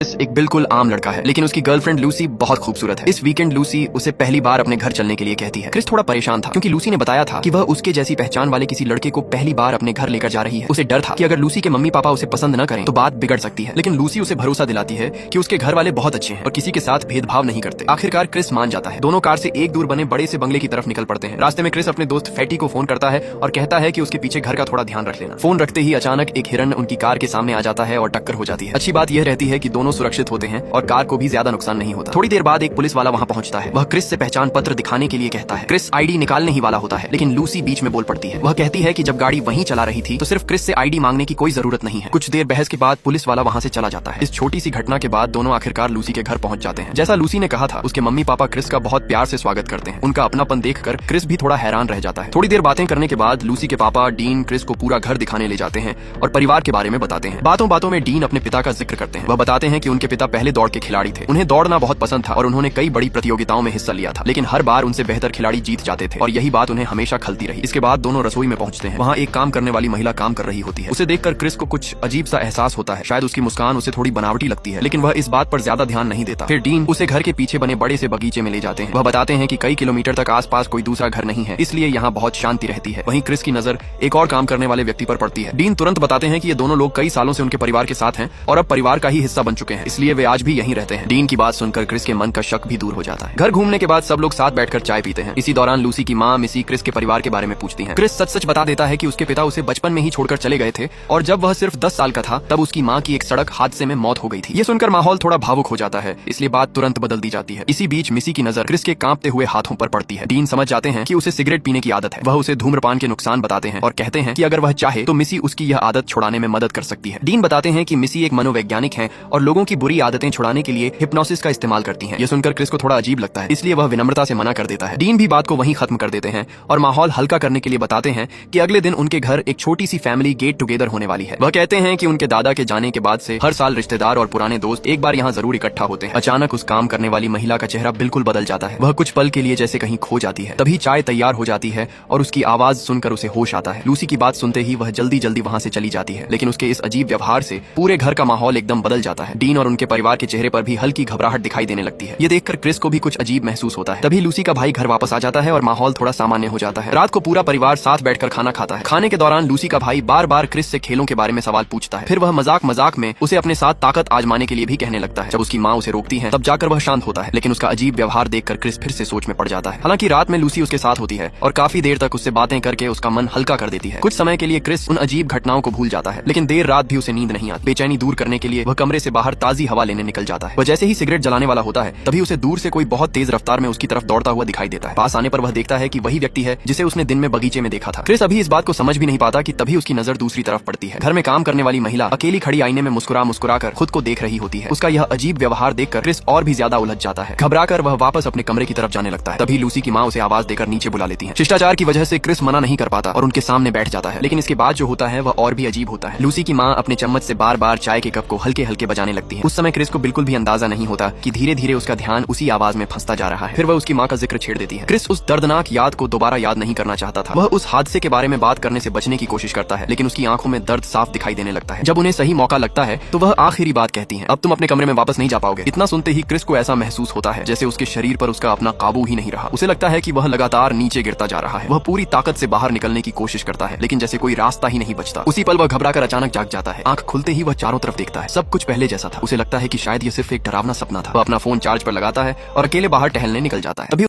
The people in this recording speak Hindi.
क्रिस एक बिल्कुल आम लड़का है, लेकिन उसकी गर्लफ्रेंड लूसी बहुत खूबसूरत है। इस वीकेंड लूसी उसे पहली बार अपने घर चलने के लिए कहती है। क्रिस थोड़ा परेशान था क्योंकि लूसी ने बताया था कि वह उसके जैसी पहचान वाले किसी लड़के को पहली बार अपने घर लेकर जा रही है। उसे डर था कि अगर लूसी के मम्मी पापा उसे पसंद न करें तो बात बिगड़ सकती है, लेकिन लूसी उसे भरोसा दिलाती है कि उसके घर वाले बहुत अच्छे हैं और किसी के साथ भेदभाव नहीं करते। आखिरकार क्रिस मान जाता है। दोनों कार से एक दूर बने बड़े से बंगले की तरफ निकल पड़ते हैं। रास्ते में क्रिस अपने दोस्त फैटी को फोन करता है और कहता है कि उसके पीछे घर का थोड़ा ध्यान रख लेना। फोन रखते ही अचानक एक हिरन उनकी कार के सामने आ जाता है और टक्कर हो जाती है। अच्छी बात यह रहती है कि दोनों सुरक्षित होते हैं और कार को भी ज्यादा नुकसान नहीं होता। थोड़ी देर बाद एक पुलिस वाला वहां पहुंचता है। वह क्रिस से पहचान पत्र दिखाने के लिए कहता है। क्रिस आईडी निकालने ही वाला होता है, लेकिन लूसी बीच में बोल पड़ती है। वह कहती है कि जब गाड़ी वहीं चला रही थी तो सिर्फ क्रिस से आईडी मांगने की कोई जरूरत नहीं है। कुछ देर बहस के बाद पुलिस वाला वहां से चला जाता है। इस छोटी सी घटना के बाद दोनों आखिरकार लूसी के घर पहुंच जाते हैं। जैसा लूसी ने कहा था, उसके मम्मी पापा क्रिस का बहुत प्यार से स्वागत करते हैं। उनका अपनापन देखकर क्रिस भी थोड़ा हैरान रह जाता है। थोड़ी देर बातें करने के बाद लूसी के पापा डीन क्रिस को पूरा घर दिखाने ले जाते हैं और परिवार के बारे में बताते हैं। बातों बातों में डीन अपने पिता का जिक्र करते हैं। वह बताते हैं कि उनके पिता पहले दौड़ के खिलाड़ी थे। उन्हें दौड़ना बहुत पसंद था और उन्होंने कई बड़ी प्रतियोगिताओं में हिस्सा लिया था, लेकिन हर बार उनसे बेहतर खिलाड़ी जीत जाते थे और यही बात उन्हें हमेशा खलती रही। इसके बाद दोनों रसोई में पहुंचते हैं। वहाँ एक काम करने वाली महिला काम कर रही होती है। उसे देखकर क्रिस को कुछ अजीब सा एहसास होता है। शायद उसकी मुस्कान उसे थोड़ी बनावटी लगती है, लेकिन वह इस बात पर ज्यादा ध्यान नहीं देता। फिर डीन उसे घर के पीछे बने बड़े से बगीचे में ले जाते हैं। वह बताते हैं कि कई किलोमीटर तक आसपास कोई दूसरा घर नहीं है, इसलिए यहाँ बहुत शांति रहती है। वहीं क्रिस की नजर एक और काम करने वाले व्यक्ति पर पड़ती है। डीन तुरंत बताते हैं कि ये दोनों लोग कई सालों से उनके परिवार के साथ हैं और अब परिवार का ही हिस्सा बन चुके हैं, इसलिए वे आज भी यहीं रहते हैं। डीन की बात सुनकर क्रिस के मन का शक भी दूर हो जाता है। घर घूमने के बाद सब लोग साथ बैठकर चाय पीते हैं। इसी दौरान लूसी की माँ मिसी क्रिस के परिवार के बारे में पूछती हैं। क्रिस सच सच बता देता है कि उसके पिता उसे बचपन में ही छोड़कर चले गए थे और जब वह सिर्फ 10 साल का था तब उसकी माँ की एक सड़क हादसे में मौत हो गई थी। ये सुनकर माहौल थोड़ा भावुक हो जाता है, इसलिए बात तुरंत बदल दी जाती है। इसी बीच मिसी की नजर क्रिस के कांपते हुए हाथों पर पड़ती है। डीन समझ जाते हैं कि उसे सिगरेट पीने की आदत है। वह उसे धूम्रपान के नुकसान बताते हैं और कहते हैं कि अगर वह चाहे तो मिसी उसकी यह आदत छुड़ाने में मदद कर सकती है। डीन बताते हैं कि मिसी एक मनोवैज्ञानिक है और लोगों की बुरी आदतें छुड़ाने के लिए हिप्नोसिस का इस्तेमाल करती है। यह सुनकर क्रिस को थोड़ा अजीब लगता है, इसलिए वह विनम्रता से मना कर देता है। डीन भी बात को वहीं खत्म कर देते हैं और माहौल हल्का करने के लिए बताते हैं कि अगले दिन उनके घर एक छोटी सी फैमिली गेट टुगेदर होने वाली है। वह कहते हैं कि उनके दादा के जाने के बाद से हर साल रिश्तेदार और पुराने दोस्त एक बार यहाँ जरूर इकट्ठा होते हैं। अचानक उस काम करने वाली महिला का चेहरा बिल्कुल बदल जाता है। वह कुछ पल के लिए जैसे कहीं खो जाती है। तभी चाय तैयार हो जाती है और उसकी आवाज सुनकर उसे होश आता है। लूसी की बात सुनते ही वह जल्दी जल्दी वहाँ से चली जाती है, लेकिन उसके इस अजीब व्यवहार से पूरे घर का माहौल एकदम बदल जाता है। डीन और उनके परिवार के चेहरे पर भी हल्की घबराहट दिखाई देने लगती है। ये देखकर क्रिस को भी कुछ अजीब महसूस होता है। तभी लूसी का भाई घर वापस आ जाता है और माहौल थोड़ा सामान्य हो जाता है। रात को पूरा परिवार साथ बैठकर खाना खाता है। खाने के दौरान लूसी का भाई बार बार क्रिस से खेलों के बारे में सवाल पूछता है। फिर वह मजाक मजाक में उसे अपने साथ ताकत आजमाने के लिए भी कहने लगता है। जब उसकी माँ उसे रोकती है तब जाकर वह शांत होता है, लेकिन उसका अजीब व्यवहार देखकर क्रिस फिर से सोच में पड़ जाता है। हालांकि रात में लूसी उसके साथ होती है और काफी देर तक उससे बातें करके उसका मन हल्का कर देती है। कुछ समय के लिए क्रिस उन अजीब घटनाओं को भूल जाता है, लेकिन देर रात भी उसे नींद नहीं आती। बेचैनी दूर करने के लिए वह कमरे से बाहर ताजी हवा लेने निकल जाता है। वह जैसे ही सिगरेट जलाने वाला होता है तभी उसे दूर से कोई बहुत तेज रफ्तार में उसकी तरफ दौड़ता हुआ दिखाई देता है। पास आने पर वह देखता है कि वही व्यक्ति है जिसे उसने दिन में बगीचे में देखा था। क्रिस अभी इस बात को समझ भी नहीं पाता कि तभी उसकी नजर दूसरी तरफ पड़ती है। घर में काम करने वाली महिला अकेली खड़ी आईने में मुस्कुरा मुस्कुरा कर खुद को देख रही होती है। उसका यह अजीब व्यवहार देखकर क्रिस और भी ज्यादा उलझ जाता है। घबराकर वह वापस अपने कमरे की तरफ जाने लगता है। तभी लूसी की माँ उसे आवाज देकर नीचे बुला लेती है। शिष्टाचार की वजह से क्रिस मना नहीं कर पाता और उनके सामने बैठ जाता है, लेकिन इसके बाद जो होता है वह और भी अजीब होता है। लूसी की माँ अपने चम्मच से बार बार चाय के कप को हल्के हल्के बजाने लगती है। उस समय क्रिस को बिल्कुल भी अंदाजा नहीं होता कि धीरे धीरे उसका ध्यान उसी आवाज में फंसता जा रहा है। फिर वह उसकी माँ का जिक्र छेड़ देती है। क्रिस उस दर्दनाक याद को दोबारा याद नहीं करना चाहता था। वह उस हादसे के बारे में बात करने से बचने की कोशिश करता है, लेकिन उसकी आंखों में दर्द साफ दिखाई देने लगता है। जब उन्हें सही मौका लगता है तो वह आखिरी बात कहती हैं, अब तुम अपने कमरे में वापस नहीं जा पाओगे। इतना सुनते ही क्रिस को ऐसा महसूस होता है जैसे उसके शरीर पर उसका अपना काबू ही नहीं रहा। उसे लगता है कि वह लगातार नीचे गिरता जा रहा है। वह पूरी ताकत से बाहर निकलने की कोशिश करता है, लेकिन जैसे कोई रास्ता ही नहीं बचता। उसी पल वह घबराकर अचानक जाग जाता है। आंख खुलते ही वह चारों तरफ देखता है। सब कुछ पहले जैसा था। उसे लगता है कि शायद ये सिर्फ एक डरावना सपना था। वह अपना फोन चार्ज पर लगाता है और अकेले बाहर टहलने निकल जाता है। तभी